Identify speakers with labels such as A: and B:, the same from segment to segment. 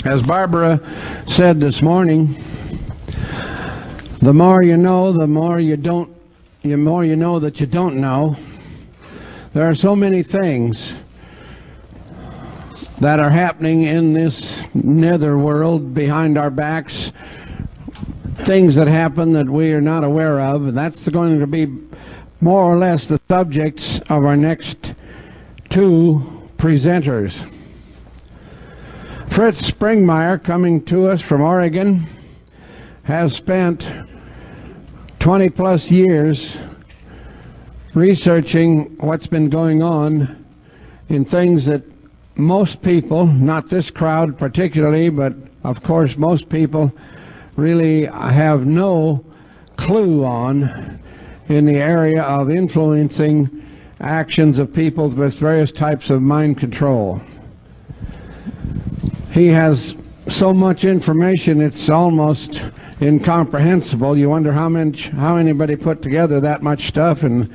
A: As Barbara said this morning, the more you know, the more you know that you don't know. There are so many things that are happening in this nether world behind our backs, things that happen that we are not aware of, and that's going to be more or less the subjects of our next two presenters. Fritz Springmeier, coming to us from Oregon, has spent 20-plus years researching what's been going on in things that most people, not this crowd particularly, but of course most people really have no clue on, in the area of influencing actions of people with various types of mind control. He has so much information it's almost incomprehensible. You wonder how anybody put together that much stuff in a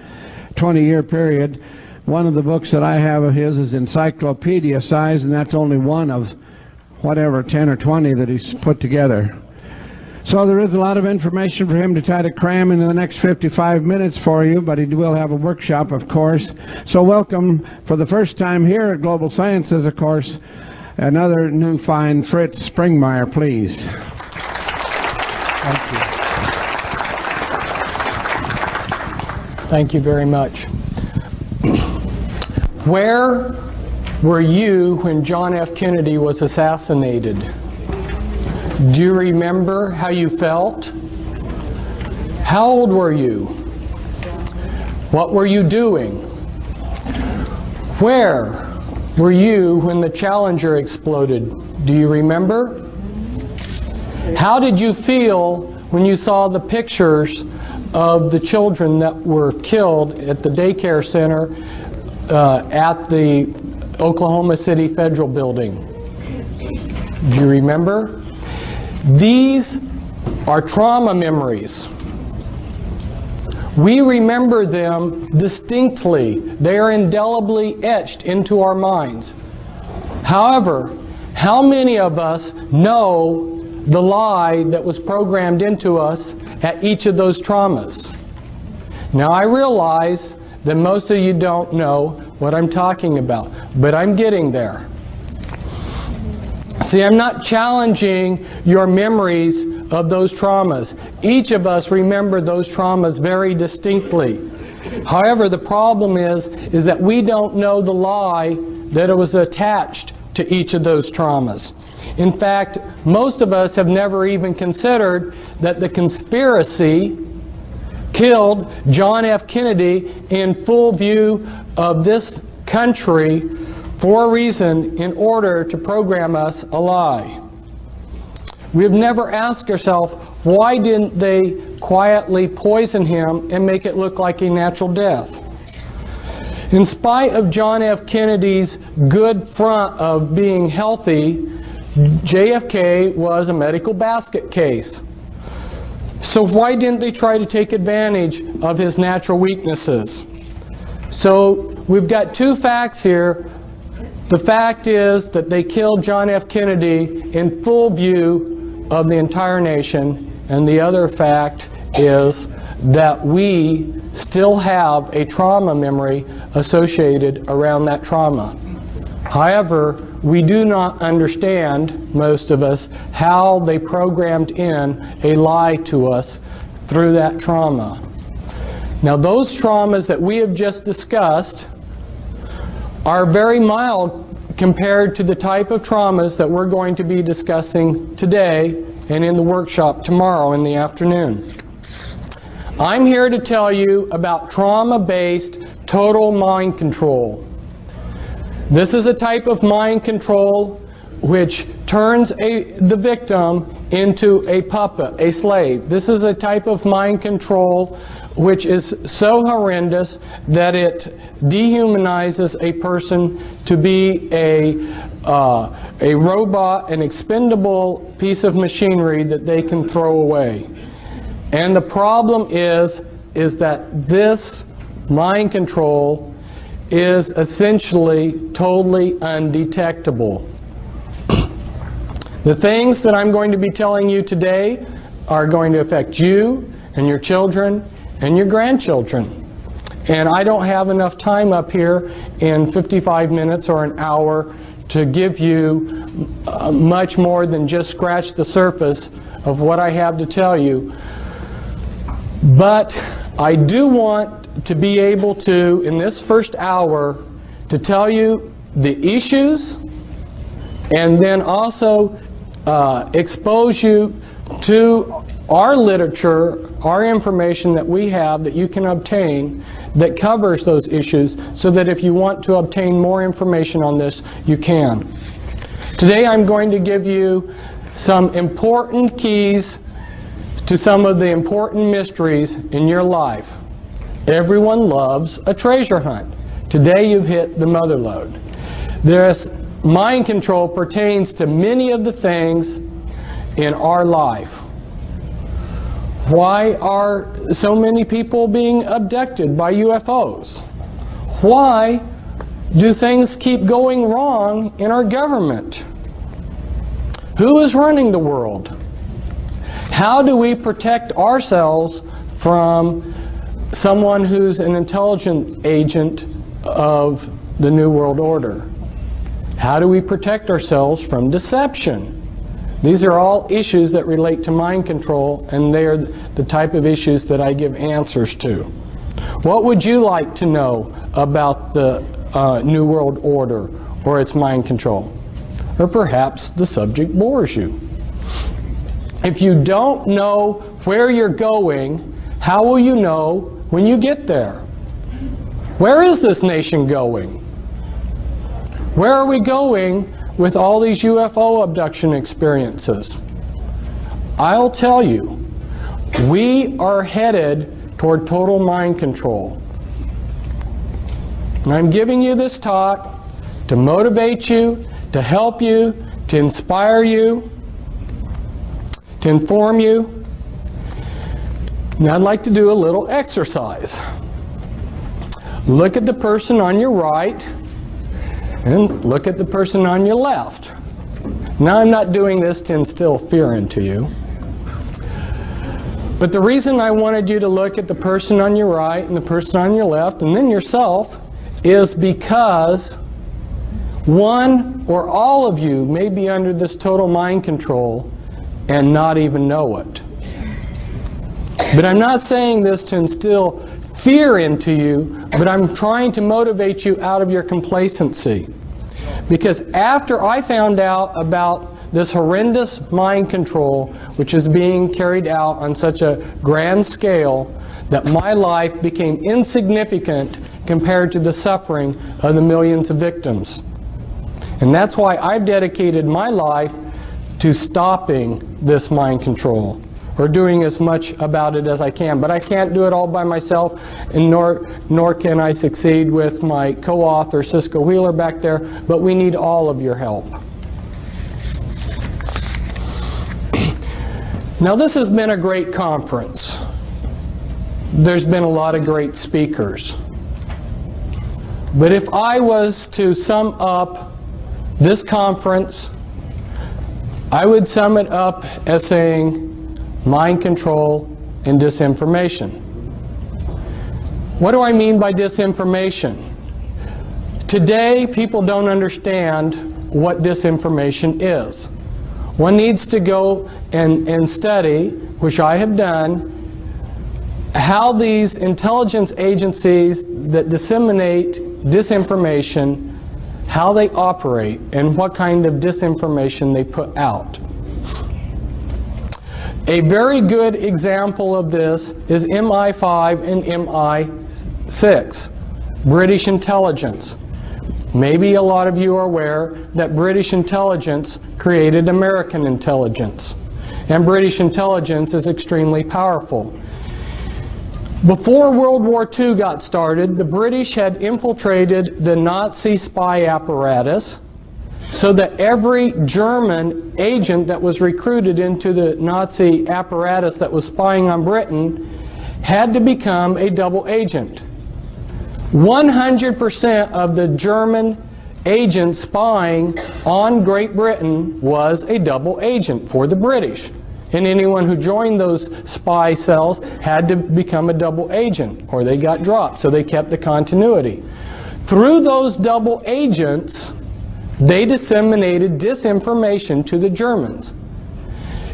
A: 20-year period. One of the books that I have of his is encyclopedia size, and that's only one of whatever 10 or 20 that he's put together. So there is a lot of information for him to try to cram into the next 55 minutes for you, but he will have a workshop, of course. So welcome for the first time here at Global Sciences, of course, another new fine Fritz Springmeier, please.
B: Thank you. Thank you very much. Where were you when John F. Kennedy was assassinated? Do you remember how you felt? How old were you? What were you doing? Where were you when the Challenger exploded? Do you remember? How did you feel when you saw the pictures of the children that were killed at the daycare center at the Oklahoma City Federal Building? Do you remember? These are trauma memories. We remember them distinctly. They are indelibly etched into our minds. However, how many of us know the lie that was programmed into us at each of those traumas? Now, I realize that most of you don't know what I'm talking about, but I'm getting there. See, I'm not challenging your memories of those traumas. Each of us remember those traumas very distinctly. However, the problem is that we don't know the lie that it was attached to each of those traumas. In fact, most of us have never even considered that the conspiracy killed John F. Kennedy in full view of this country for a reason, in order to program us a lie. We've never asked ourselves, why didn't they quietly poison him and make it look like a natural death? In spite of John F. Kennedy's good front of being healthy, JFK was a medical basket case. So why didn't they try to take advantage of his natural weaknesses? So we've got two facts here. The fact is that they killed John F. Kennedy in full view of the entire nation, and the other fact is that we still have a trauma memory associated around that trauma. However, we do not understand, most of us, how they programmed in a lie to us through that trauma. Now, those traumas that we have just discussed are very mild compared to the type of traumas that we're going to be discussing today and in the workshop tomorrow in the afternoon. I'm here to tell you about trauma-based total mind control. This is a type of mind control which turns the victim into a puppet, a slave. This is a type of mind control which is so horrendous that it dehumanizes a person to be a robot, an expendable piece of machinery that they can throw away. And the problem is that this mind control is essentially totally undetectable. The things that I'm going to be telling you today are going to affect you and your children and your grandchildren. And I don't have enough time up here in 55 minutes or an hour to give you much more than just scratch the surface of what I have to tell you. But I do want to be able to, in this first hour, to tell you the issues and then also expose you to our literature, our information that we have that you can obtain that covers those issues, so that if you want to obtain more information on this, you can. Today I'm going to give you some important keys to some of the important mysteries in your life. Everyone loves a treasure hunt. Today you've hit the mother lode. This mind control pertains to many of the things in our life. Why are so many people being abducted by UFOs? Why do things keep going wrong in our government? Who is running the world? How do we protect ourselves from someone who's an intelligent agent of the New World Order? How do we protect ourselves from deception? These are all issues that relate to mind control, and they are the type of issues that I give answers to. What would you like to know about the New World Order or its mind control? Or perhaps the subject bores you. If you don't know where you're going, how will you know when you get there? Where is this nation going? Where are we going with all these UFO abduction experiences? I'll tell you, we are headed toward total mind control. And I'm giving you this talk to motivate you, to help you, to inspire you, to inform you. Now I'd like to do a little exercise. Look at the person on your right and look at the person on your left. Now I'm not doing this to instill fear into you. But the reason I wanted you to look at the person on your right and the person on your left and then yourself is because one or all of you may be under this total mind control and not even know it. But I'm not saying this to instill fear into you, but I'm trying to motivate you out of your complacency. Because after I found out about this horrendous mind control, which is being carried out on such a grand scale, that my life became insignificant compared to the suffering of the millions of victims. And that's why I've dedicated my life to stopping this mind control, or doing as much about it as I can. But I can't do it all by myself, and nor can I succeed with my co-author Cisco Wheeler back there, but we need all of your help. Now this has been a great conference. There's been a lot of great speakers. But if I was to sum up this conference, I would sum it up as saying mind control and disinformation. What do I mean by disinformation? Today, people don't understand what disinformation is. One needs to go and study, which I have done, how these intelligence agencies that disseminate disinformation, how they operate, and what kind of disinformation they put out. A very good example of this is MI5 and MI6, British intelligence. Maybe a lot of you are aware that British intelligence created American intelligence. And British intelligence is extremely powerful. Before World War II got started, the British had infiltrated the Nazi spy apparatus, so that every German agent that was recruited into the Nazi apparatus that was spying on Britain had to become a double agent. 100% of the German agent spying on Great Britain was a double agent for the British. And anyone who joined those spy cells had to become a double agent, or they got dropped, so they kept the continuity. Through those double agents, they disseminated disinformation to the Germans.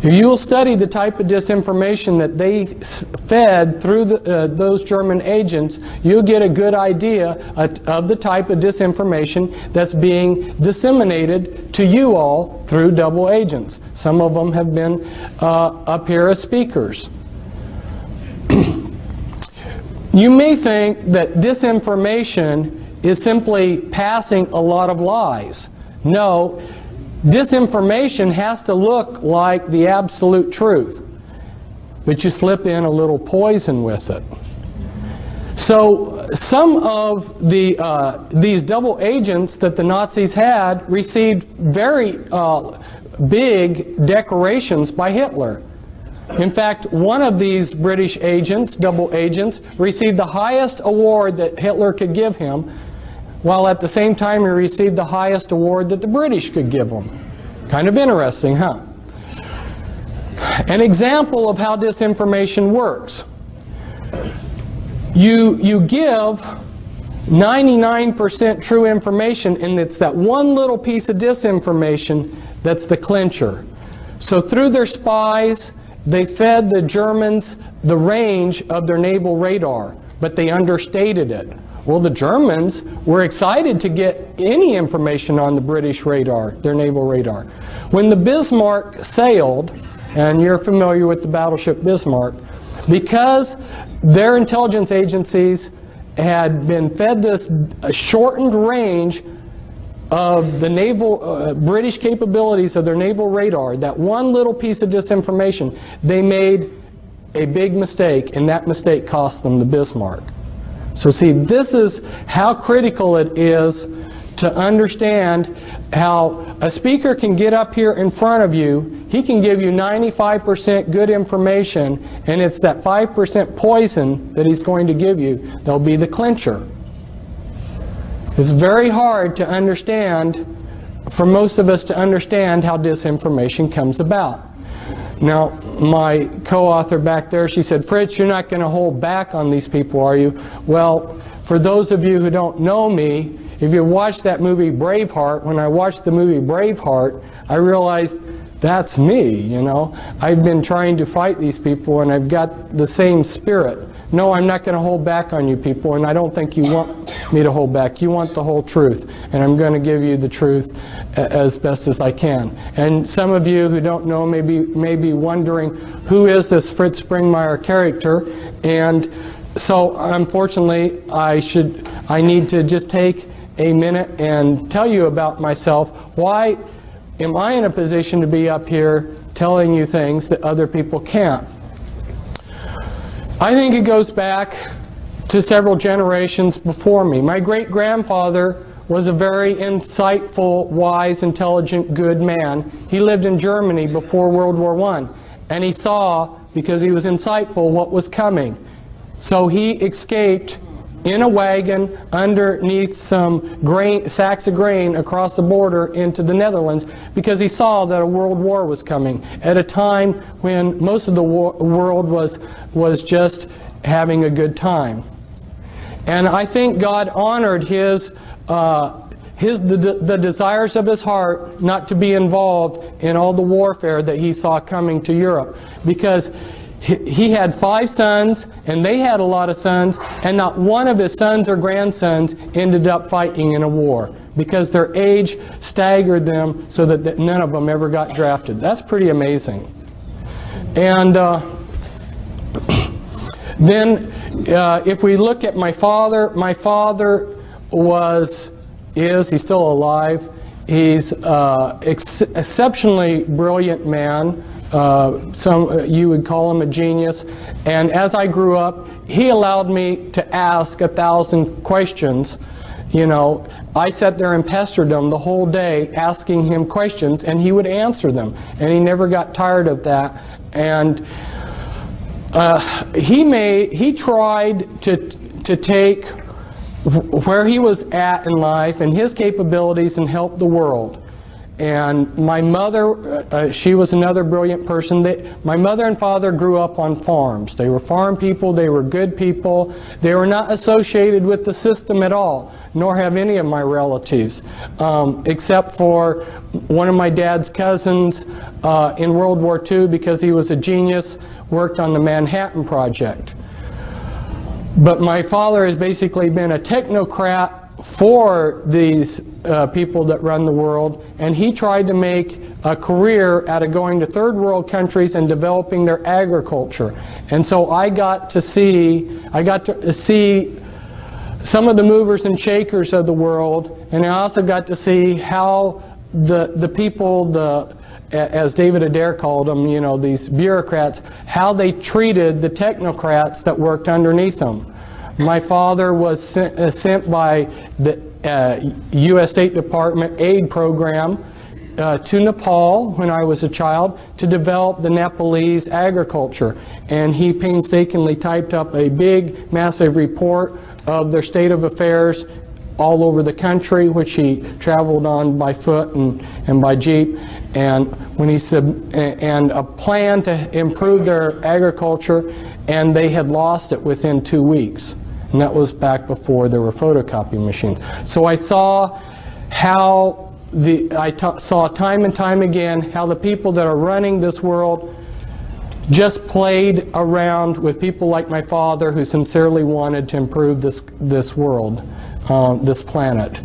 B: If you will study the type of disinformation that they fed through those German agents, you'll get a good idea of the type of disinformation that's being disseminated to you all through double agents. Some of them have been up here as speakers. You may think that disinformation is simply passing a lot of lies. No. Disinformation has to look like the absolute truth, but you slip in a little poison with it. So some of these double agents that the Nazis had received very big decorations by Hitler. In fact, one of these British agents, double agents, received the highest award that Hitler could give him, while at the same time he received the highest award that the British could give him. Kind of interesting, huh? An example of how disinformation works. You give 99% true information, and it's that one little piece of disinformation that's the clincher. So through their spies, they fed the Germans the range of their naval radar, but they understated it. Well, the Germans were excited to get any information on the British radar, their naval radar. When the Bismarck sailed, and you're familiar with the battleship Bismarck, because their intelligence agencies had been fed this shortened range of the naval, British capabilities of their naval radar, that one little piece of disinformation, they made a big mistake, and that mistake cost them the Bismarck. So see, this is how critical it is to understand how a speaker can get up here in front of you, he can give you 95% good information, and it's that 5% poison that he's going to give you that'll be the clincher. It's very hard to understand, for most of us to understand how disinformation comes about. Now, my co-author back there, she said, "Fritz, you're not going to hold back on these people, are you?" Well, for those of you who don't know me, if you watched that movie Braveheart, when I watched the movie Braveheart, I realized that's me, you know. I've been trying to fight these people, and I've got the same spirit. No, I'm not going to hold back on you people, and I don't think you want me to hold back. You want the whole truth, and I'm going to give you the truth as best as I can. And some of you who don't know may be wondering, who is this Fritz Springmeier character? And so, unfortunately, I need to just take a minute and tell you about myself. Why am I in a position to be up here telling you things that other people can't? I think it goes back to several generations before me. My great-grandfather was a very insightful, wise, intelligent, good man. He lived in Germany before World War I, and he saw, because he was insightful, what was coming. So he escaped in a wagon underneath some sacks of grain across the border into the Netherlands, because he saw that a world war was coming at a time when most of the world was just having a good time. And I think God honored the desires of his heart not to be involved in all the warfare that he saw coming to Europe, because he had 5 sons, and they had a lot of sons, and not one of his sons or grandsons ended up fighting in a war, because their age staggered them so that none of them ever got drafted. That's pretty amazing. And then if we look at my father he's still alive. He's exceptionally brilliant man. You would call him a genius. And as I grew up, he allowed me to ask 1,000 questions. You know, I sat there and pestered him the whole day asking him questions, and he would answer them. And he never got tired of that. And he tried to take where he was at in life and his capabilities and help the world. And my mother, she was another brilliant person. My mother and father grew up on farms. They were farm people, they were good people. They were not associated with the system at all, nor have any of my relatives, except for one of my dad's cousins in World War II, because he was a genius, worked on the Manhattan Project. But my father has basically been a technocrat for these people that run the world, and he tried to make a career out of going to third world countries and developing their agriculture. And so I got to see some of the movers and shakers of the world, and I also got to see how the people, as David Adair called them, you know, these bureaucrats, how they treated the technocrats that worked underneath them. My father was sent by the U.S. State Department aid program to Nepal when I was a child to develop the Nepalese agriculture. And he painstakingly typed up a big, massive report of their state of affairs all over the country, which he traveled on by foot and by jeep, and when he and a plan to improve their agriculture, and they had lost it within 2 weeks. And that was back before there were photocopy machines. So I saw how saw time and time again how the people that are running this world just played around with people like my father, who sincerely wanted to improve this world, this planet.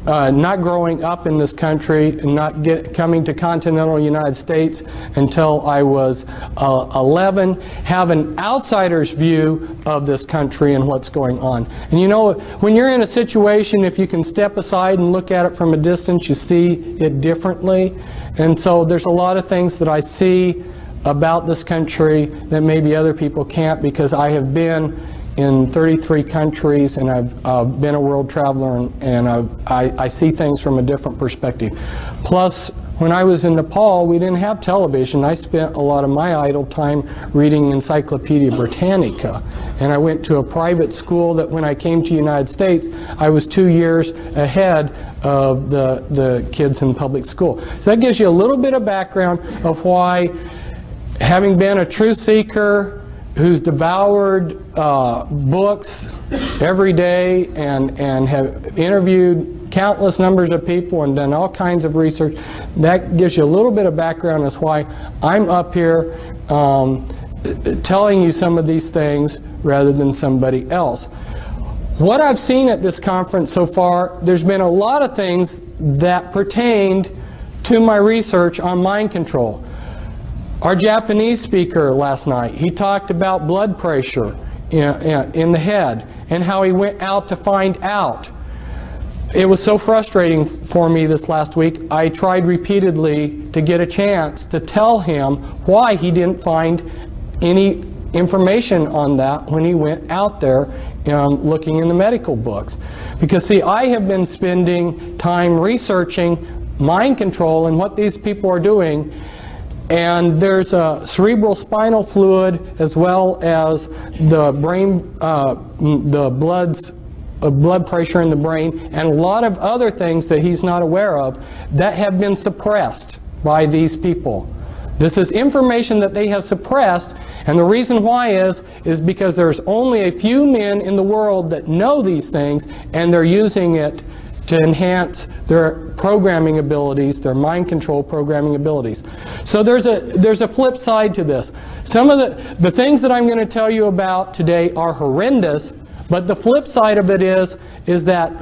B: Not growing up in this country and not coming to continental United States until I was 11, have an outsider's view of this country and what's going on. And you know, when you're in a situation, if you can step aside and look at it from a distance, you see it differently. And so there's a lot of things that I see about this country that maybe other people can't, because I have been in 33 countries, and I've been a world traveler, and I see things from a different perspective. Plus, when I was in Nepal, we didn't have television. I spent a lot of my idle time reading Encyclopedia Britannica. And I went to a private school that when I came to the United States, I was 2 years ahead of the kids in public school. So that gives you a little bit of background of why, having been a truth seeker, who's devoured books every day and have interviewed countless numbers of people and done all kinds of research, that gives you a little bit of background as why I'm up here telling you some of these things rather than somebody else. What I've seen at this conference so far, there's been a lot of things that pertained to my research on mind control. Our Japanese speaker last night, he talked about blood pressure in the head and how he went out to find out. It was so frustrating for me this last week. I tried repeatedly to get a chance to tell him why he didn't find any information on that when he went out there looking in the medical books. Because see, I have been spending time researching mind control and what these people are doing. And there's a cerebral spinal fluid, as well as the brain, the blood pressure in the brain, and a lot of other things that he's not aware of that have been suppressed by these people. This is information that they have suppressed, and the reason why is because there's only a few men in the world that know these things, and they're using it to enhance their programming abilities, their mind control programming abilities. So there's a flip side to this. Some of the things that I'm going to tell you about today are horrendous, but the flip side of it is that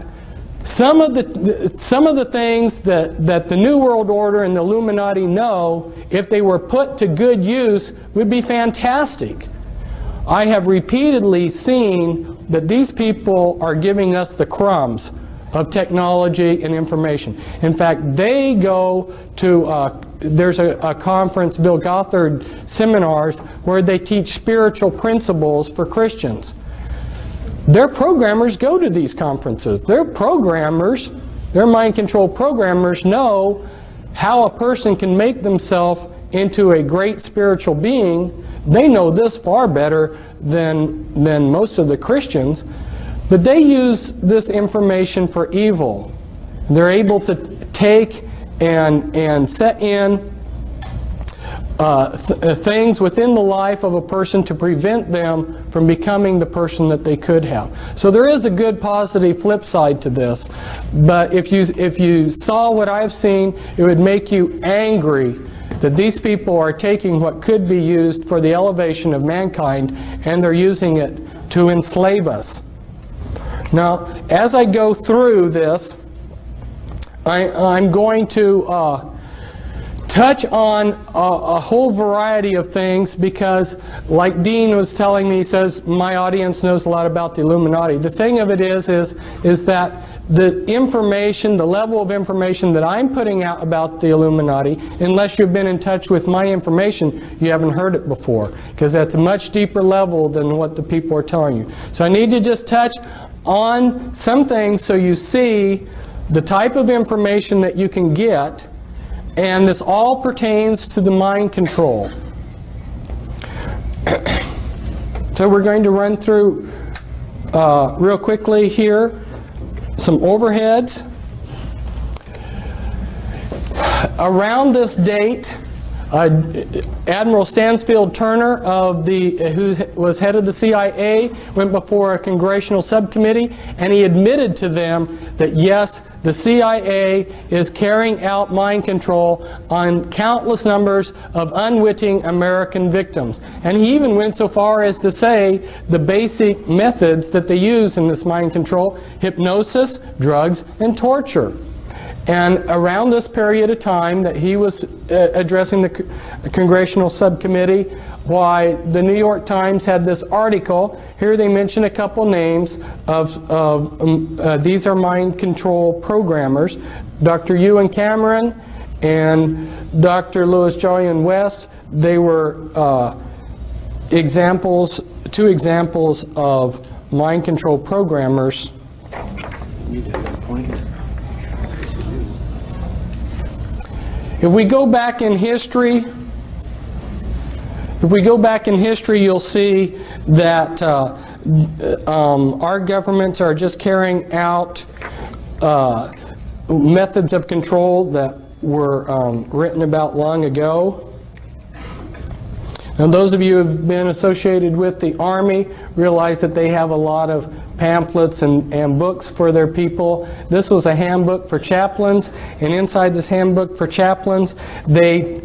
B: some of the things that the New World Order and the Illuminati know, if they were put to good use, would be fantastic. I have repeatedly seen that these people are giving us the crumbs of technology and information. In fact, they go to, there's a conference, Bill Gothard seminars, where they teach spiritual principles for Christians. Their programmers go to these conferences. Their programmers, their mind control programmers, know how a person can make themselves into a great spiritual being. They know this far better than most of the Christians, but they use this information for evil. They're able to take and set in things within the life of a person to prevent them from becoming the person that they could have. So there is a good positive flip side to this, but if you saw what I've seen, it would make you angry that these people are taking what could be used for the elevation of mankind and they're using it to enslave us. Now, as I go through this, I'm going to touch on a whole variety of things because, like Dean was telling me, he says, my audience knows a lot about the Illuminati. The thing of it is that the information, the level of information that I'm putting out about the Illuminati, unless you've been in touch with my information, you haven't heard it before, because that's a much deeper level than what the people are telling you. So I need to just touch on some things so you see the type of information that you can get, and this all pertains to the mind control. So we're going to run through real quickly here some overheads. Around this date, Admiral Stansfield Turner, who was head of the CIA, went before a congressional subcommittee, and he admitted to them that yes, the CIA is carrying out mind control on countless numbers of unwitting American victims. And he even went so far as to say the basic methods that they use in this mind control: hypnosis, drugs, and torture. And around this period of time that he was addressing the congressional subcommittee, why the New York Times had this article. Here they mention a couple names of these are mind control programmers. Dr. Ewan Cameron and Dr. Louis Jolyon West. They were two examples of mind control programmers. If we go back in history, you'll see that our governments are just carrying out methods of control that were written about long ago. Now, those of you who have been associated with the Army realize that they have a lot of pamphlets and books for their people. This was a handbook for chaplains, and inside this handbook for chaplains, they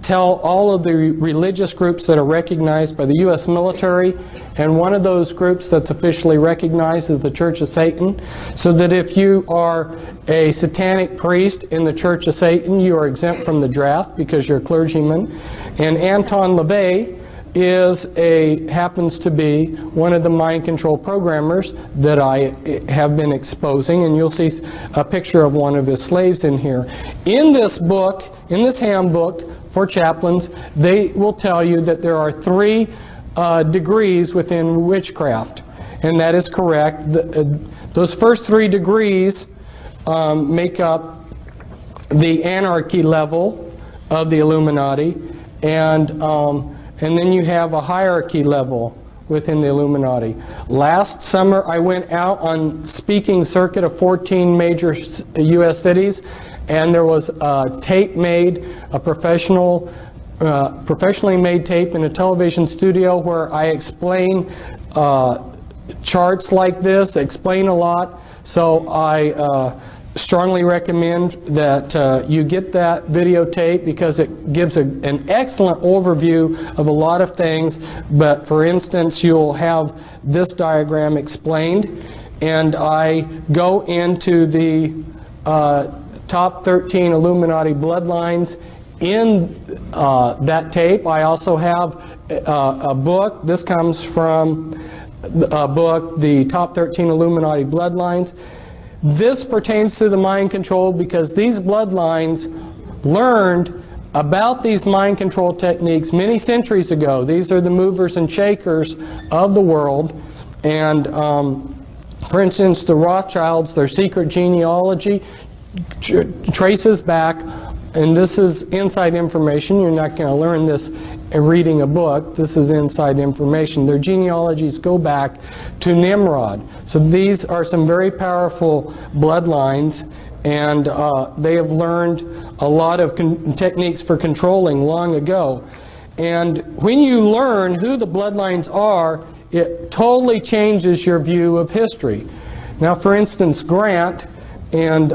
B: tell all of the religious groups that are recognized by the U.S. military, and one of those groups that's officially recognized is the Church of Satan, so that if you are a satanic priest in the Church of Satan, you are exempt from the draft because you're a clergyman. And Anton LaVey happens to be one of the mind control programmers that I have been exposing, and you'll see a picture of one of his slaves in here. In this book, in this handbook for chaplains, they will tell you that there are 3 degrees within witchcraft, and that is correct. Those first 3 degrees make up the anarchy level of the Illuminati, and then you have a hierarchy level within the Illuminati. Last summer, I went out on speaking circuit of 14 major U.S. cities, and there was a tape made, a professionally made tape in a television studio where I explain charts like this, explain a lot. So I strongly recommend that you get that videotape because it gives an excellent overview of a lot of things. But for instance, you'll have this diagram explained, and I go into the top 13 Illuminati bloodlines in that tape. I also have a book. This comes from a book, The Top 13 Illuminati Bloodlines. This pertains to the mind control because these bloodlines learned about these mind control techniques many centuries ago. These are the movers and shakers of the world. And for instance, the Rothschilds, their secret genealogy traces back and this is inside information. You're not going to learn this reading a book. This is inside information. Their genealogies go back to Nimrod. So these are some very powerful bloodlines, and they have learned a lot of techniques for controlling long ago. And when you learn who the bloodlines are, it totally changes your view of history. Now, for instance, Grant and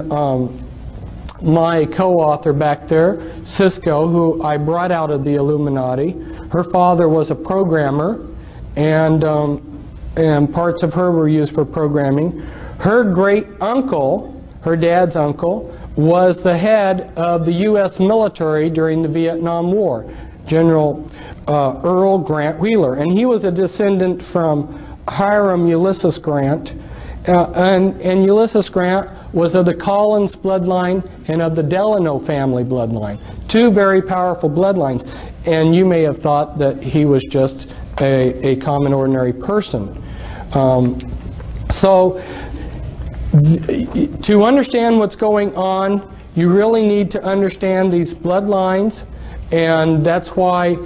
B: my co-author back there, Cisco, who I brought out of the Illuminati, her father was a programmer, and parts of her were used for programming. Her great uncle, her dad's uncle, was the head of the U.S. military during the Vietnam War, General Earl Grant Wheeler, and he was a descendant from Hiram Ulysses Grant, and Ulysses Grant was of the Collins bloodline and of the Delano family bloodline. Two very powerful bloodlines, and you may have thought that he was just a common ordinary person. So to understand what's going on, you really need to understand these bloodlines, and that's why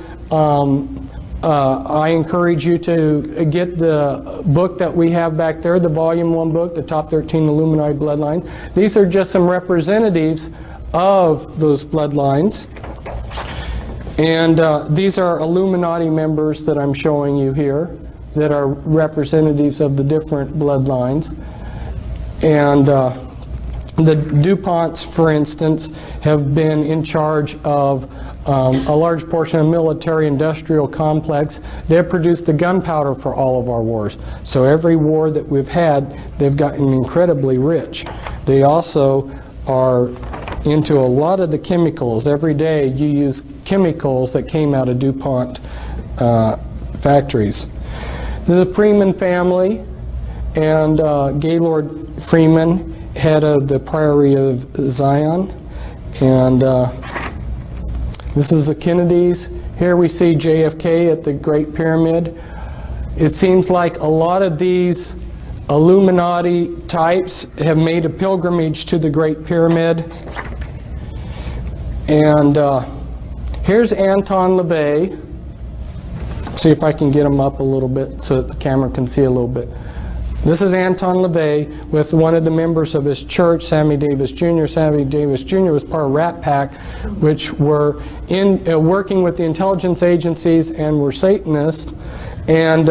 B: I encourage you to get the book that we have back there, the Volume 1 book, the Top 13 Illuminati Bloodlines. These are just some representatives of those bloodlines. And these are Illuminati members that I'm showing you here that are representatives of the different bloodlines. And the DuPonts, for instance, have been in charge of a large portion of the military-industrial complex. They have produced the gunpowder for all of our wars. So every war that we've had, they've gotten incredibly rich. They also are into a lot of the chemicals. Every day you use chemicals that came out of DuPont factories. The Freeman family and Gaylord Freeman, head of the Priory of Zion, and this is the Kennedys. Here we see JFK at the Great Pyramid. It seems like a lot of these Illuminati types have made a pilgrimage to the Great Pyramid. And here's Anton LaVey. See if I can get him up a little bit so that the camera can see a little bit. This is Anton LaVey with one of the members of his church, Sammy Davis Jr. Sammy Davis Jr. was part of Rat Pack, which were working with the intelligence agencies and were Satanists. And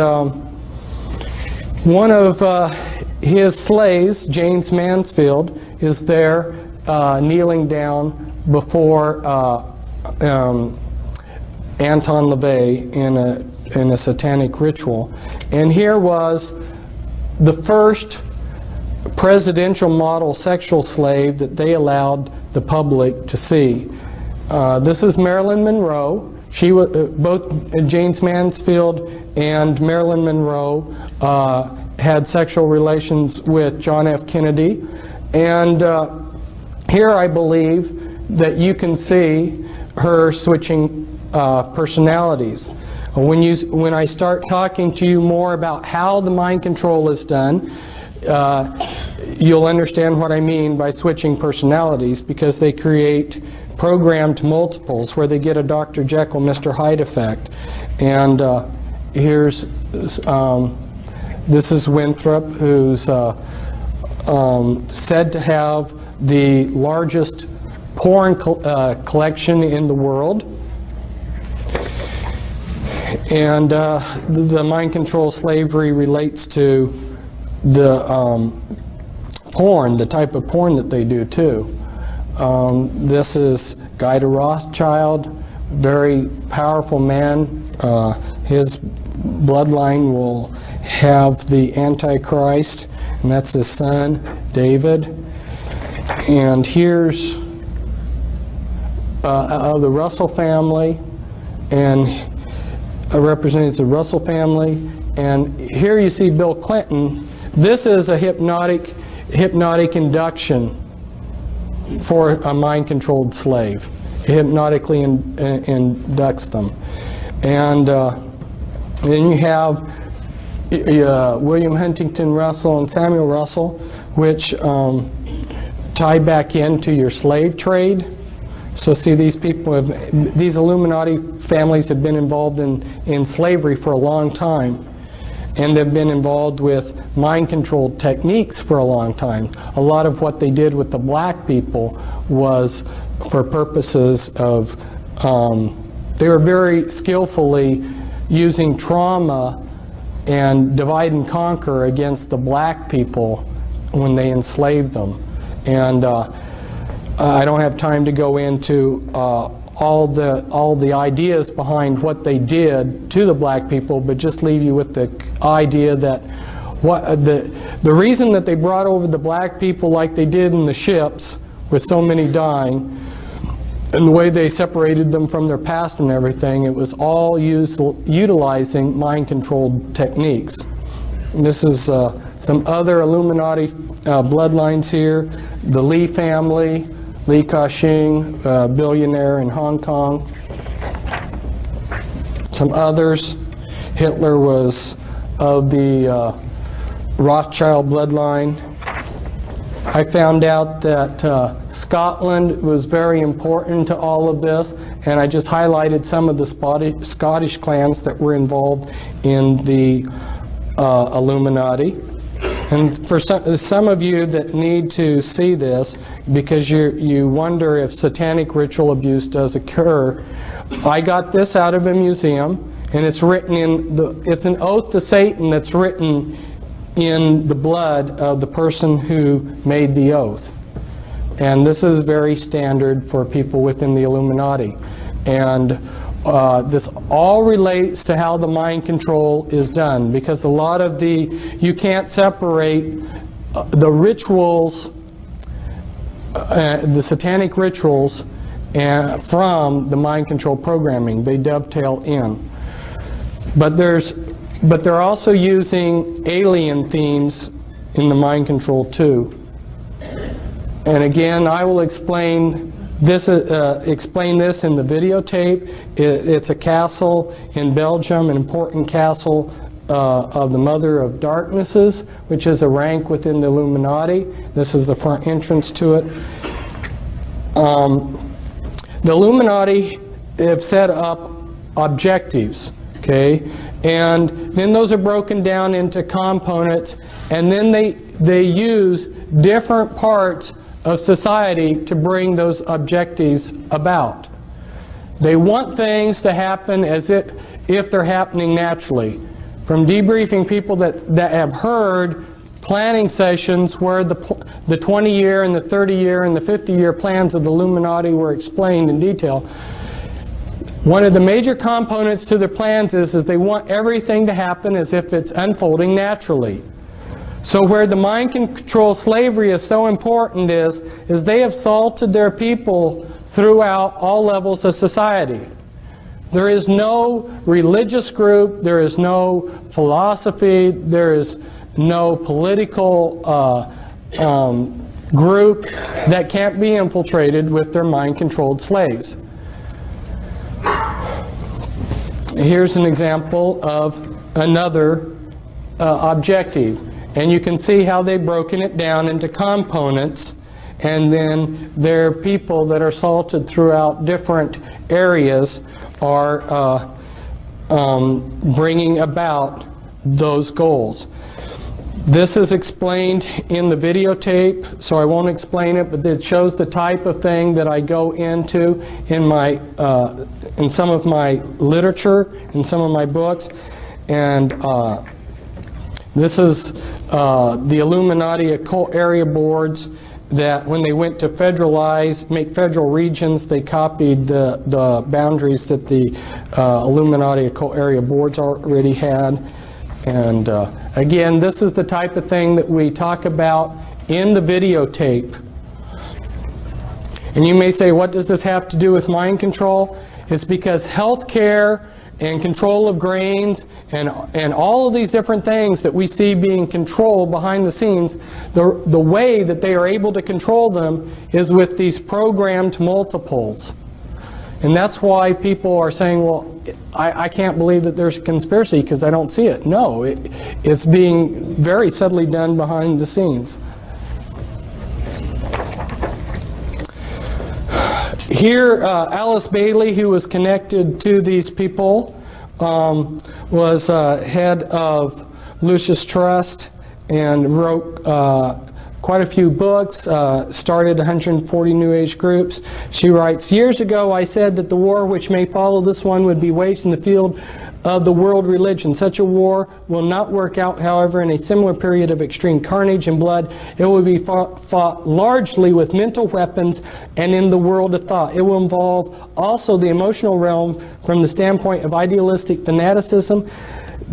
B: one of his slaves, James Mansfield, is there kneeling down before Anton LaVey in a satanic ritual. And here was the first presidential model sexual slave that they allowed the public to see. This is Marilyn Monroe. She was, both James Mansfield and Marilyn Monroe had sexual relations with John F. Kennedy. And here I believe that you can see her switching personalities. When I start talking to you more about how the mind control is done, you'll understand what I mean by switching personalities, because they create programmed multiples where they get a Dr. Jekyll, Mr. Hyde effect. And here's, this is Winthrop, who's said to have the largest porn collection in the world. And the mind control slavery relates to the porn, the type of porn that they do too. This is Guy de Rothschild, very powerful man. His bloodline will have the Antichrist, and that's his son, David. And here's the Russell family, and represents the Russell family. And here you see Bill Clinton. This is a hypnotic induction for a mind-controlled slave. He hypnotically inducts them. And then you have William Huntington Russell and Samuel Russell, which tie back into your slave trade. So see, these people these Illuminati families have been involved in slavery for a long time, and they've been involved with mind control techniques for a long time. A lot of what they did with the black people was for purposes of, they were very skillfully using trauma and divide and conquer against the black people when they enslaved them. And I don't have time to go into all the ideas behind what they did to the black people, but just leave you with the idea that the reason that they brought over the black people like they did in the ships, with so many dying, and the way they separated them from their past and everything, it was all utilizing mind-controlled techniques. And this is some other Illuminati bloodlines here. The Lee family, Li Ka-shing, billionaire in Hong Kong. Some others. Hitler was of the Rothschild bloodline. I found out that Scotland was very important to all of this, and I just highlighted some of the Scottish clans that were involved in the Illuminati. And for some of you that need to see this, because you wonder if satanic ritual abuse does occur, I got this out of a museum, and it's written it's an oath to Satan that's written in the blood of the person who made the oath. And this is very standard for people within the Illuminati. And this all relates to how the mind control is done, because a lot of you can't separate the rituals, the satanic rituals, from the mind control programming. They dovetail in. But they're also using alien themes in the mind control too. And again, I will explain this in the videotape. It's a castle in Belgium, an important castle of the Mother of Darknesses, which is a rank within the Illuminati. This is the front entrance to it. The Illuminati have set up objectives, okay? And then those are broken down into components, and then they use different parts of society to bring those objectives about. They want things to happen as if they're happening naturally. From debriefing people that have heard planning sessions where the 20-year and the 30-year and the 50-year plans of the Illuminati were explained in detail, one of the major components to their plans is they want everything to happen as if it's unfolding naturally. So where the mind control slavery is so important is they have salted their people throughout all levels of society. There is no religious group, there is no philosophy, there is no political group that can't be infiltrated with their mind-controlled slaves. Here's an example of another objective, and you can see how they've broken it down into components, and then there are people that are salted throughout different areas are bringing about those goals. This is explained in the videotape, so I won't explain it, but it shows the type of thing that I go into in some of my literature, in some of my books. And this is the Illuminati occult area boards that when they went to make federal regions, they copied the boundaries that the Illuminati occult area boards already had. And again, this is the type of thing that we talk about in the videotape. And you may say, what does this have to do with mind control? It's because healthcare and control of grains and all of these different things that we see being controlled behind the scenes, the way that they are able to control them is with these programmed multiples. And that's why people are saying, well, I can't believe that there's a conspiracy because I don't see it. No, it's being very subtly done behind the scenes. Here, Alice Bailey, who was connected to these people, was head of Lucis Trust and wrote quite a few books, started 140 New Age groups. She writes, "Years ago I said that the war which may follow this one would be waged in the field of the world religion. Such a war will not work out, however, in a similar period of extreme carnage and blood. It will be fought largely with mental weapons and in the world of thought. It will involve also the emotional realm from the standpoint of idealistic fanaticism.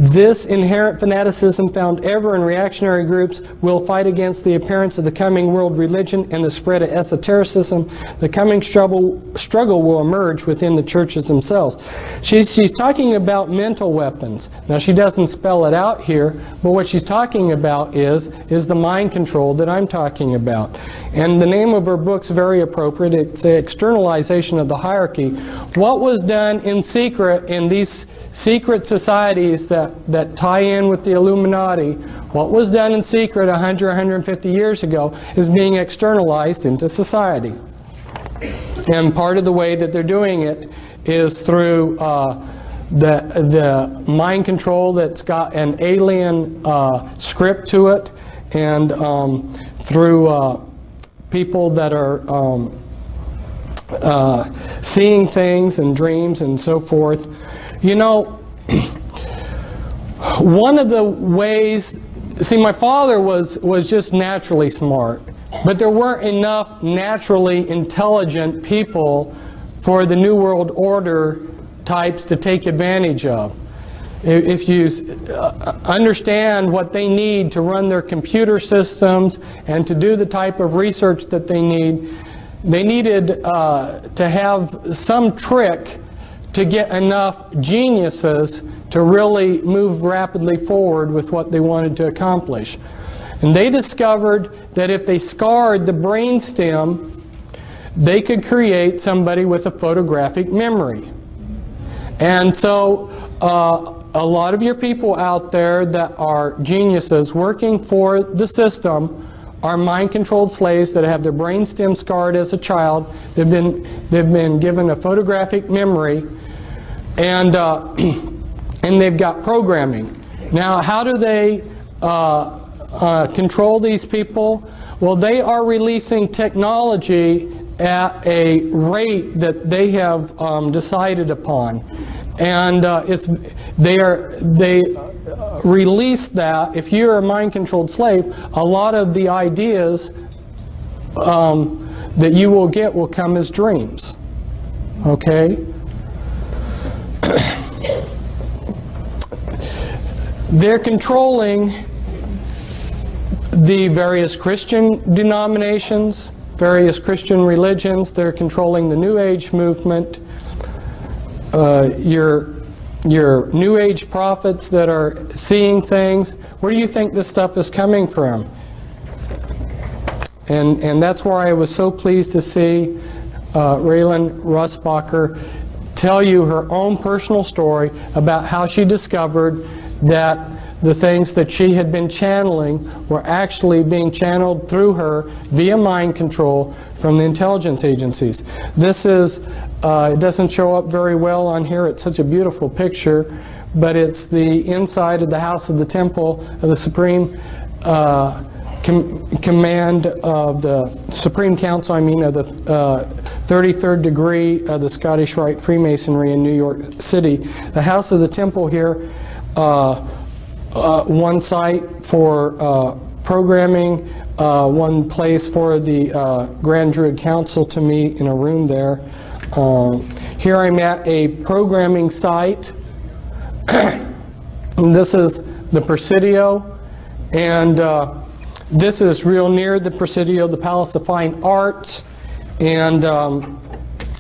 B: This inherent fanaticism found ever in reactionary groups will fight against the appearance of the coming world religion and the spread of esotericism. The coming struggle will emerge within the churches themselves." She's talking about mental weapons. Now, she doesn't spell it out here, but what she's talking about is the mind control that I'm talking about. And the name of her book's very appropriate. It's the externalization of the hierarchy. What was done in secret in these secret societies that tie in with the Illuminati, what was done in secret 100, 150 years ago is being externalized into society. And part of the way that they're doing it is through the mind control that's got an alien script to it, and through people that are seeing things and dreams and so forth. You know, one of the ways, see, my father was just naturally smart, but there weren't enough naturally intelligent people for the New World Order types to take advantage of. If you understand what they need to run their computer systems and to do the type of research that they needed to have some trick to get enough geniuses to really move rapidly forward with what they wanted to accomplish. And they discovered that if they scarred the brainstem, they could create somebody with a photographic memory. And so a lot of your people out there that are geniuses working for the system are mind-controlled slaves that have their brainstem scarred as a child. They've been given a photographic memory, and they've got programming. Now, how do they control these people? Well, they are releasing technology at a rate that they have decided upon, and they release that. If you're a mind-controlled slave, a lot of the ideas that you will get will come as dreams. Okay? They're controlling the various Christian denominations, various Christian religions. They're controlling the New Age movement. Your New Age prophets that are seeing things. Where do you think this stuff is coming from? And that's why I was so pleased to see Raylan Russbacher tell you her own personal story about how she discovered that the things that she had been channeling were actually being channeled through her via mind control from the intelligence agencies. This is, it doesn't show up very well on here. It's such a beautiful picture, but it's the inside of the House of the Temple of the Supreme Command of the Supreme Council, I mean, of the 33rd degree of the Scottish Rite Freemasonry in New York City. The House of the Temple here, one site for programming, one place for the Grand Druid Council to meet in a room there. Here I'm at a programming site. And this is the Presidio, and this is real near the Presidio, the Palace of Fine Arts, and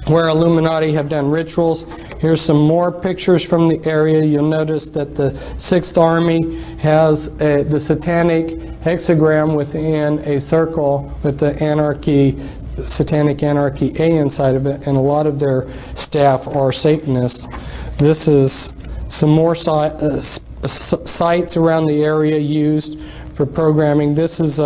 B: where Illuminati have done rituals. Here's some more pictures from the area. You'll notice that the 6th Army has the satanic hexagram within a circle with the anarchy, satanic anarchy A inside of it, and a lot of their staff are Satanists. This is some more sites around the area used for programming. This is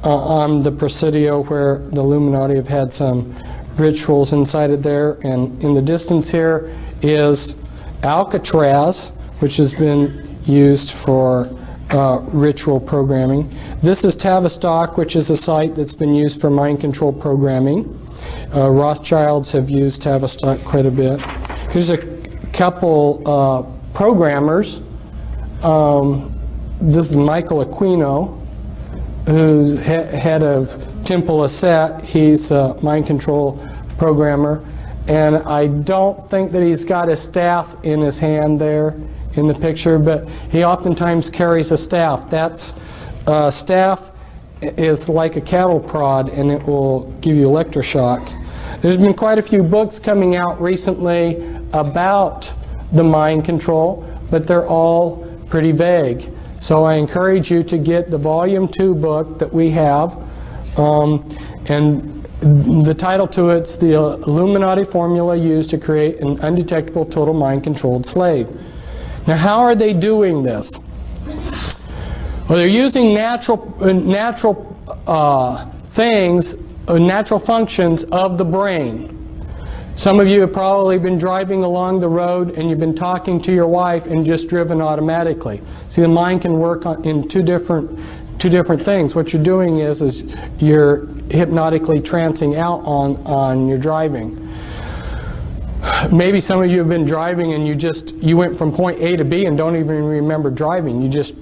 B: on the Presidio where the Illuminati have had some rituals inside of there. And in the distance here is Alcatraz, which has been used for ritual programming. This is Tavistock, which is a site that's been used for mind control programming. Rothschilds have used Tavistock quite a bit. Here's a couple programmers. This is Michael Aquino, who's head of Temple Asset. He's a mind control programmer. And I don't think that he's got his staff in his hand there in the picture, but he oftentimes carries a staff. That's staff is like a cattle prod, and it will give you electroshock. There's been quite a few books coming out recently about the mind control, but they're all pretty vague. So I encourage you to get the Volume 2 book that we have, and the title to it's the Illuminati Formula Used to Create an Undetectable Total Mind-Controlled Slave. Now, how are they doing this? Well, they're using natural things, natural functions of the brain. Some of you have probably been driving along the road and you've been talking to your wife and just driven automatically. See, the mind can work in two different things. What you're doing is you're hypnotically trancing out on your driving. Maybe some of you have been driving and you went from point A to B and don't even remember driving. You just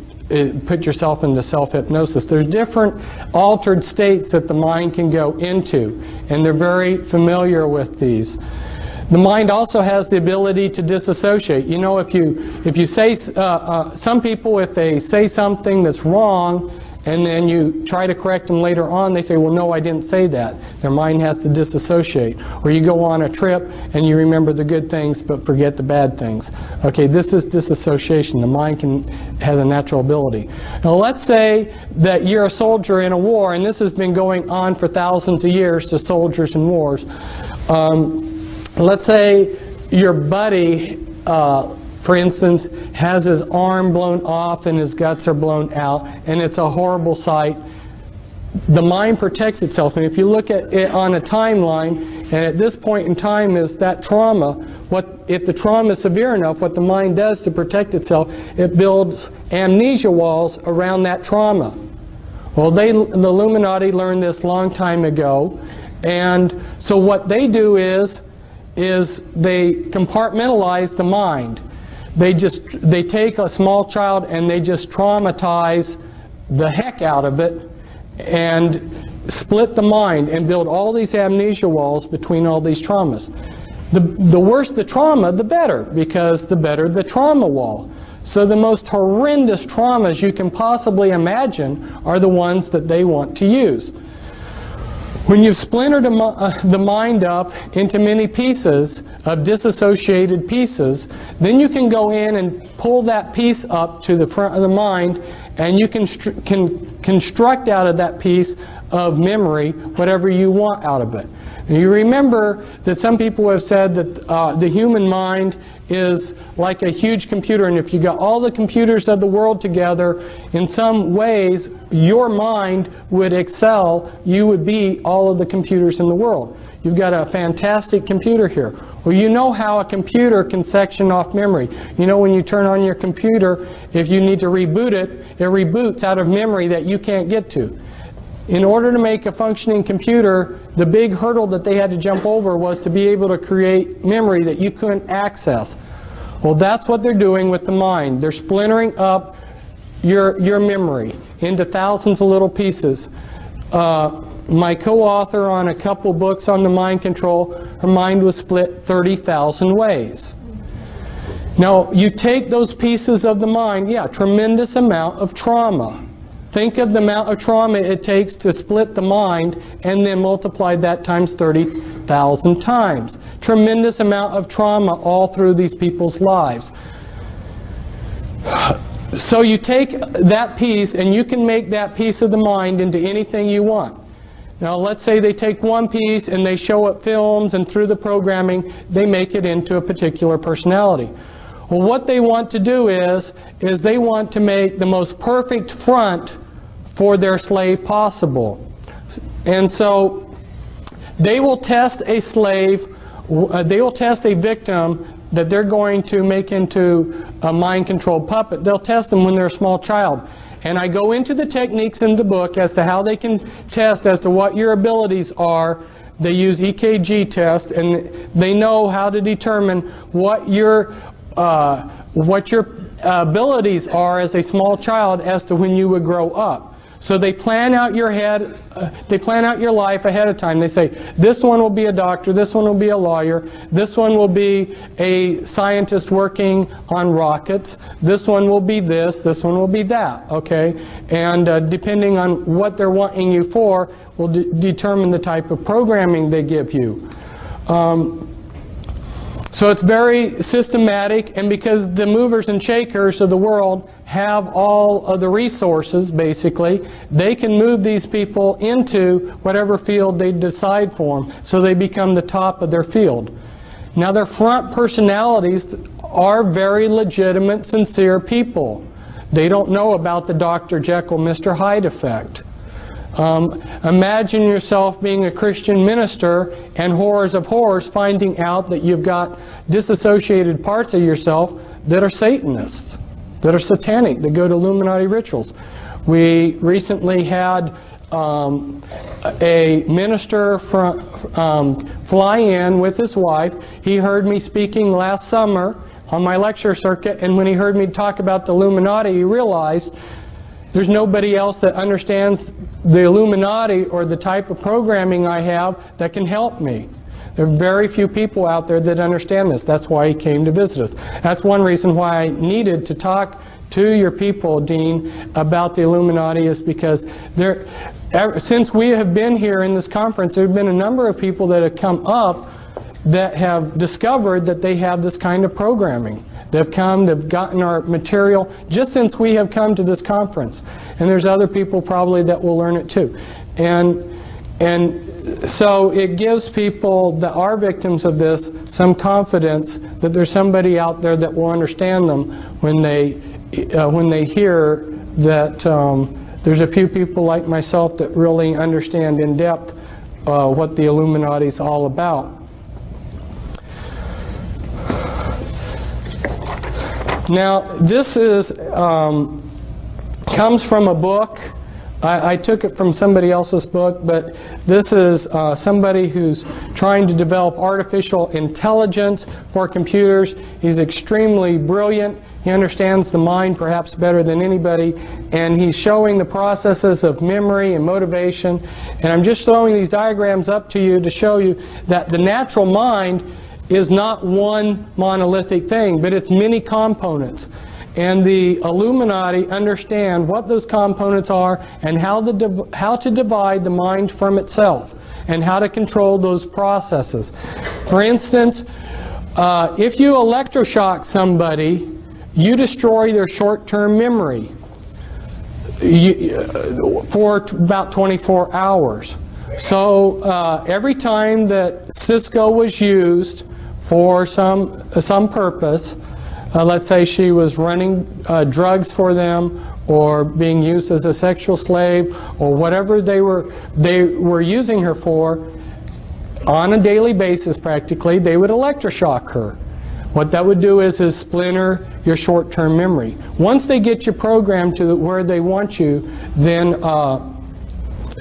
B: put yourself into self-hypnosis. There's different altered states that the mind can go into, and they're very familiar with these. The mind also has the ability to disassociate. You know, if you say, some people, if they say something that's wrong, and then you try to correct them later on, they say, well, no, I didn't say that. Their mind has to disassociate. Or you go on a trip and you remember the good things but forget the bad things. Okay, this is disassociation. The mind has a natural ability. Now let's say that you're a soldier in a war, and this has been going on for thousands of years to soldiers in wars. Let's say your buddy, for instance, has his arm blown off and his guts are blown out, and it's a horrible sight. The mind protects itself, and if you look at it on a timeline, and at this point in time is that trauma, if the trauma is severe enough, what the mind does to protect itself, it builds amnesia walls around that trauma. Well, the Illuminati learned this long time ago, and so what they do is they compartmentalize the mind. They take a small child and they just traumatize the heck out of it and split the mind and build all these amnesia walls between all these traumas. The worse the trauma, the better, because the better the trauma wall. So the most horrendous traumas you can possibly imagine are the ones that they want to use. When you've splintered the mind up into many pieces of disassociated pieces, then you can go in and pull that piece up to the front of the mind, and you can construct out of that piece of memory whatever you want out of it. And you remember that some people have said that the human mind is like a huge computer, and if you got all the computers of the world together, in some ways your mind would excel. You would be all of the computers in the world. You've got a fantastic computer here. Well, you know how a computer can section off memory. You know, when you turn on your computer, if you need to reboot it, it reboots out of memory that you can't get to. In order to make a functioning computer, the big hurdle that they had to jump over was to be able to create memory that you couldn't access. Well, that's what they're doing with the mind. They're splintering up your memory into thousands of little pieces. My co-author on a couple books on the mind control, her mind was split 30,000 ways. Now, you take those pieces of the mind, yeah, tremendous amount of trauma. Think of the amount of trauma it takes to split the mind and then multiply that times 30,000 times. Tremendous amount of trauma all through these people's lives. So you take that piece and you can make that piece of the mind into anything you want. Now let's say they take one piece and they show up films, and through the programming they make it into a particular personality. Well, what they want to do is they want to make the most perfect front for their slave possible. And so they will test a slave, they will test a victim that they're going to make into a mind-controlled puppet. They'll test them when they're a small child. And I go into the techniques in the book as to how they can test as to what your abilities are. They use EKG tests, and they know how to determine what your abilities are as a small child as to when you would grow up. So they plan out your they plan out your life ahead of time. They say, this one will be a doctor, this one will be a lawyer, this one will be a scientist working on rockets, this one will be this one will be that, okay? And depending on what they're wanting you for will determine the type of programming they give you. So it's very systematic, and because the movers and shakers of the world have all of the resources, basically, they can move these people into whatever field they decide for them, so they become the top of their field. Now, their front personalities are very legitimate, sincere people. They don't know about the Dr. Jekyll, Mr. Hyde effect. Imagine yourself being a Christian minister and horrors of horrors finding out that you've got disassociated parts of yourself that are Satanists, that are satanic, that go to Illuminati rituals. We recently had a minister fly in with his wife. He heard me speaking last summer on my lecture circuit, and when he heard me talk about the Illuminati, he realized there's nobody else that understands the Illuminati or the type of programming I have that can help me. There are very few people out there that understand this. That's why he came to visit us. That's one reason why I needed to talk to your people, Dean, about the Illuminati, is because since we have been here in this conference, there have been a number of people that have come up that have discovered that they have this kind of programming. They've come, they've gotten our material just since we have come to this conference. And there's other people probably that will learn it too. And so it gives people that are victims of this some confidence that there's somebody out there that will understand them when they hear that there's a few people like myself that really understand in depth what the Illuminati is all about. Now, this is comes from a book. I took it from somebody else's book, but this is somebody who's trying to develop artificial intelligence for computers. He's extremely brilliant. He understands the mind perhaps better than anybody, and he's showing the processes of memory and motivation. And I'm just throwing these diagrams up to you to show you that the natural mind is not one monolithic thing, but it's many components. And the Illuminati understand what those components are and how to divide the mind from itself and how to control those processes. For instance, if you electroshock somebody, you destroy their short-term memory for about 24 hours. So every time that Cisco was used for some purpose, let's say she was running drugs for them, or being used as a sexual slave, or whatever they were using her for, on a daily basis practically, they would electroshock her. What that would do is splinter your short-term memory. Once they get you programmed to where they want you, then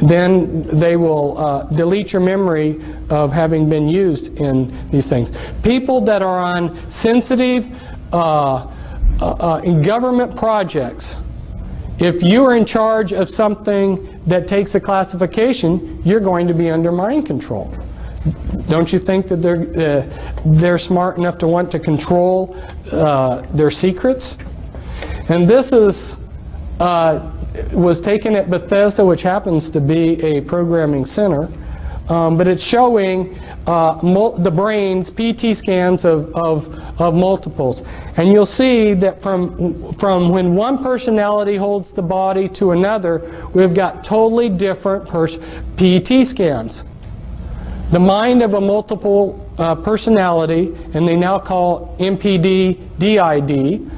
B: they will delete your memory of having been used in these things. People that are on sensitive in government projects, if you are in charge of something that takes a classification, you're going to be under mind control. Don't you think that they're smart enough to want to control their secrets? And this was taken at Bethesda, which happens to be a programming center, but it's showing the brain's PT scans of multiples. And you'll see that from when one personality holds the body to another, we've got totally different PT scans. The mind of a multiple personality, and they now call MPD DID,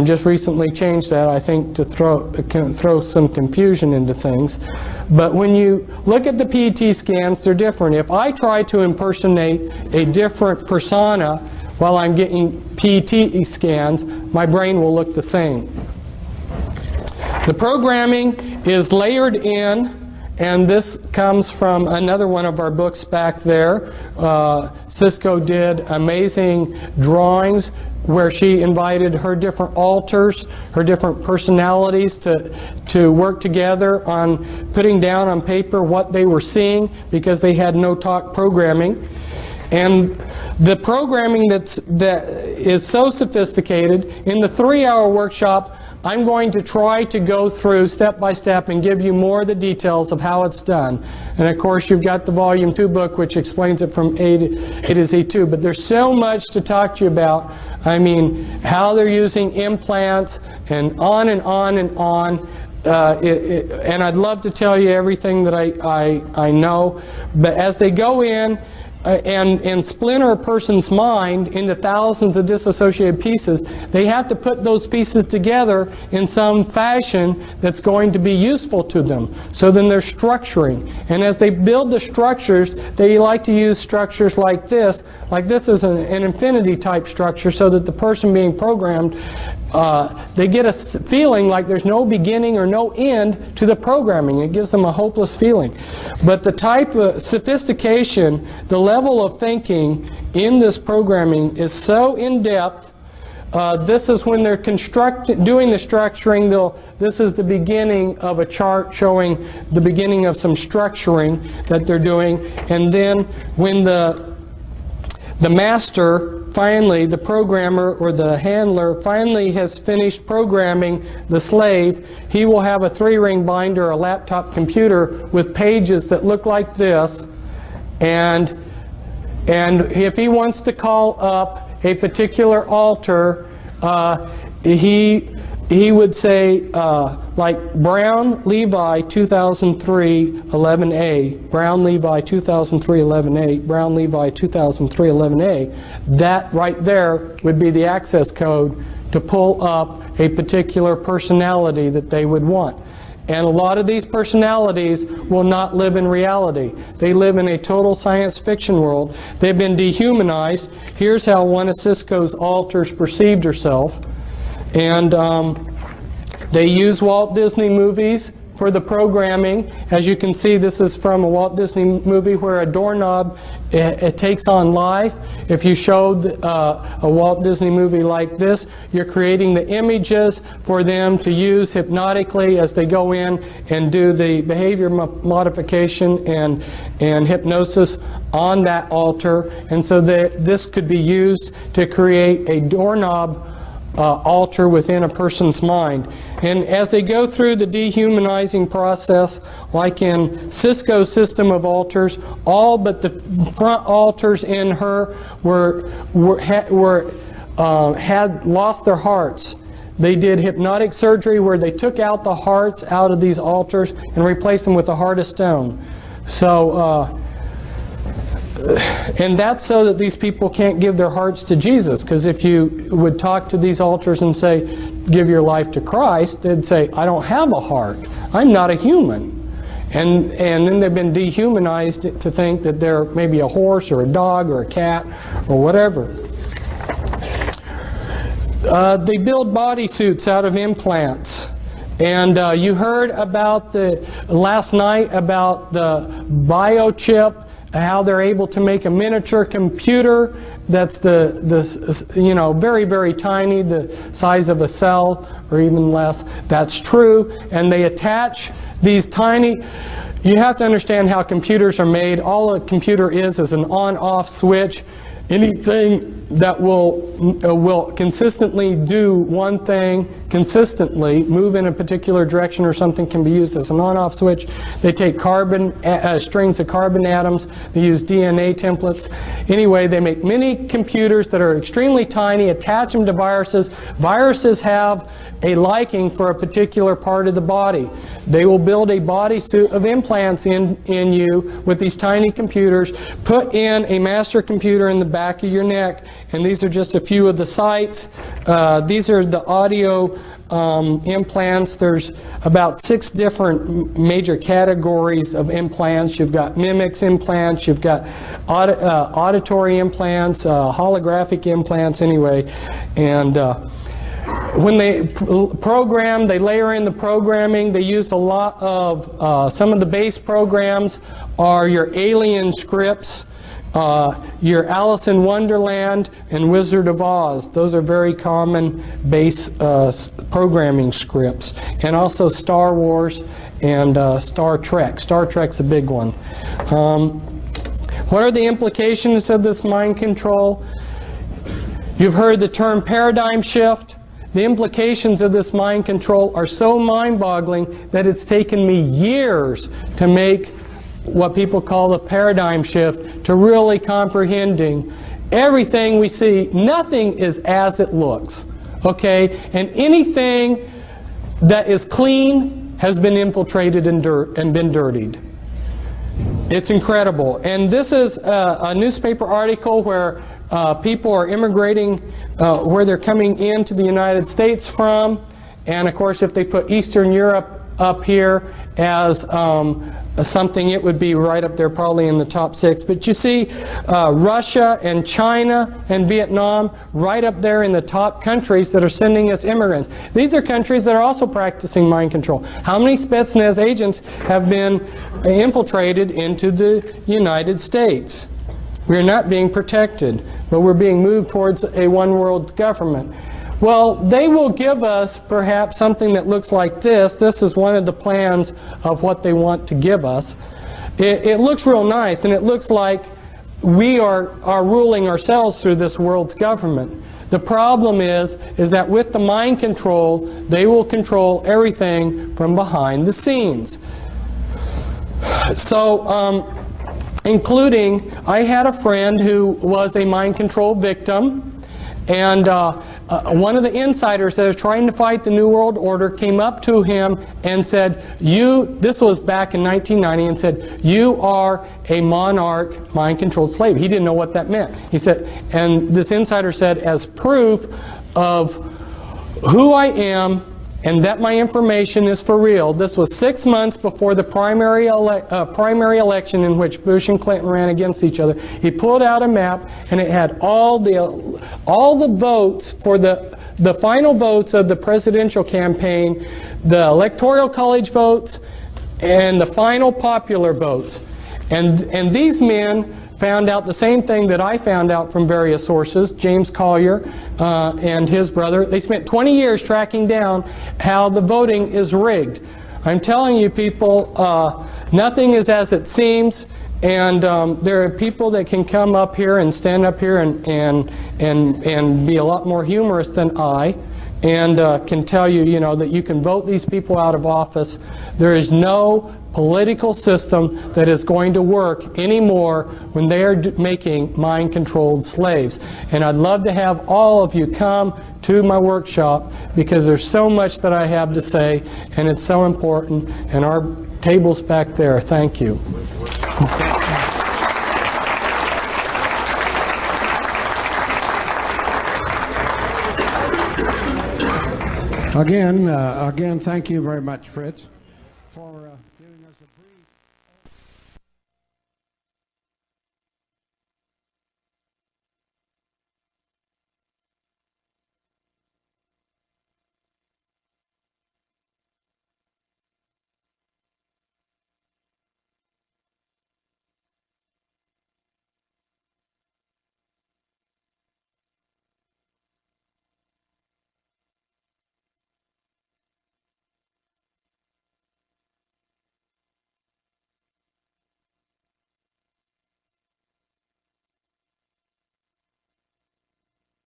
B: just recently changed that, I think, to throw some confusion into things. But when you look at the PET scans, they're different. If I try to impersonate a different persona while I'm getting PET scans, my brain will look the same. The programming is layered in, and this comes from another one of our books back there. Cisco did amazing drawings where she invited her different alters, her different personalities to work together on putting down on paper what they were seeing, because they had no talk programming. And the programming that is so sophisticated, in the 3-hour workshop, I'm going to try to go through step by step and give you more of the details of how it's done. And of course, you've got the Volume 2 book, which explains it from A to Z too. But there's so much to talk to you about. I mean, how they're using implants, and on and on and on. And I'd love to tell you everything that I know. But as they go in and splinter a person's mind into thousands of disassociated pieces, they have to put those pieces together in some fashion that's going to be useful to them. So then they're structuring. And as they build the structures, they like to use structures like this. Like this is an infinity type structure, so that the person being programmed, they get a feeling like there's no beginning or no end to the programming. It gives them a hopeless feeling. But the type of sophistication, the level of thinking in this programming is so in-depth. This is when they're doing the structuring. This is the beginning of a chart showing the beginning of some structuring that they're doing. And then when the master, finally, the programmer or the handler finally has finished programming the slave, he will have a 3-ring binder, a laptop computer with pages that look like this. And if he wants to call up a particular altar, he would say, like Brown Levi 2003 11A, Brown Levi 2003 11A, Brown Levi 2003 11A. That right there would be the access code to pull up a particular personality that they would want. And a lot of these personalities will not live in reality. They live in a total science fiction world. They've been dehumanized. Here's how one of Cisco's alters perceived herself. And they use Walt Disney movies for the programming. As you can see, this is from a Walt Disney movie where a doorknob it takes on life. If you showed a Walt Disney movie like this, you're creating the images for them to use hypnotically as they go in and do the behavior modification and hypnosis on that altar. And so this could be used to create a doorknob alter within a person's mind. And as they go through the dehumanizing process, like in Cisco's system of altars, all but the front altars in her had lost their hearts. They did hypnotic surgery where they took out the hearts out of these altars and replaced them with a heart of stone. So and that's so that these people can't give their hearts to Jesus, because if you would talk to these altars and say, give your life to Christ, they'd say, I don't have a heart. I'm not a human. And then they've been dehumanized to think that they're maybe a horse or a dog or a cat or whatever. They build bodysuits out of implants. And you heard about last night about the biochip, how they're able to make a miniature computer that's very, very tiny, the size of a cell or even less. That's true. And they attach these tiny, you have to understand how computers are made. All a computer is an on-off switch. Anything that will consistently do one thing consistently, move in a particular direction or something, can be used as an on-off switch. They take strings of carbon atoms, they use DNA templates. Anyway, they make mini computers that are extremely tiny, attach them to viruses. Viruses have a liking for a particular part of the body. They will build a bodysuit of implants in you with these tiny computers, put in a master computer in the back of your neck, and these are just a few of the sites. These are the audio implants. There's about 6 different major categories of implants. You've got mimics implants, you've got auditory implants, holographic implants anyway, and when they program, they layer in the programming. They use a lot of, some of the base programs are your Alien scripts, your Alice in Wonderland and Wizard of Oz. Those are very common base programming scripts. And also Star Wars and Star Trek. Star Trek's a big one. What are the implications of this mind control? You've heard the term paradigm shift. The implications of this mind control are so mind-boggling that it's taken me years to make what people call the paradigm shift, to really comprehending everything we see. Nothing is as it looks, okay? And anything that is clean has been infiltrated and been dirtied. It's incredible. And this is a newspaper article where people are immigrating, where they're coming into the United States from. And of course, if they put Eastern Europe up here as something, it would be right up there, probably in the top 6. But you see Russia and China and Vietnam right up there in the top countries that are sending us immigrants. These are countries that are also practicing mind control. How many Spetsnaz agents have been infiltrated into the United States? We're not being protected, but we're being moved towards a one-world government. Well, they will give us perhaps something that looks like this. This is one of the plans of what they want to give us. It looks real nice, and it looks like we are ruling ourselves through this world government. The problem is that with the mind control, they will control everything from behind the scenes. So, including, I had a friend who was a mind control victim, and one of the insiders that is trying to fight the New World Order came up to him and said, this was back in 1990, and said, you are a monarch mind-controlled slave. He didn't know what that meant. He said, and this insider said, as proof of who I am and that my information is for real. This was 6 months before the primary election in which Bush and Clinton ran against each other. He pulled out a map, and it had all the votes for the final votes of the presidential campaign, the electoral college votes, and the final popular votes. And these men found out the same thing that I found out from various sources, James Collier and his brother. They spent 20 years tracking down how the voting is rigged. I'm telling you, people, nothing is as it seems, and there are people that can come up here and stand up here and be a lot more humorous than I, and can tell you, you know, that you can vote these people out of office. There is no political system that is going to work anymore when they are making mind-controlled slaves. And I'd love to have all of you come to my workshop, because there's so much that I have to say, and it's so important. And our table's back there. Thank you.
A: Again, thank you very much, Fritz, for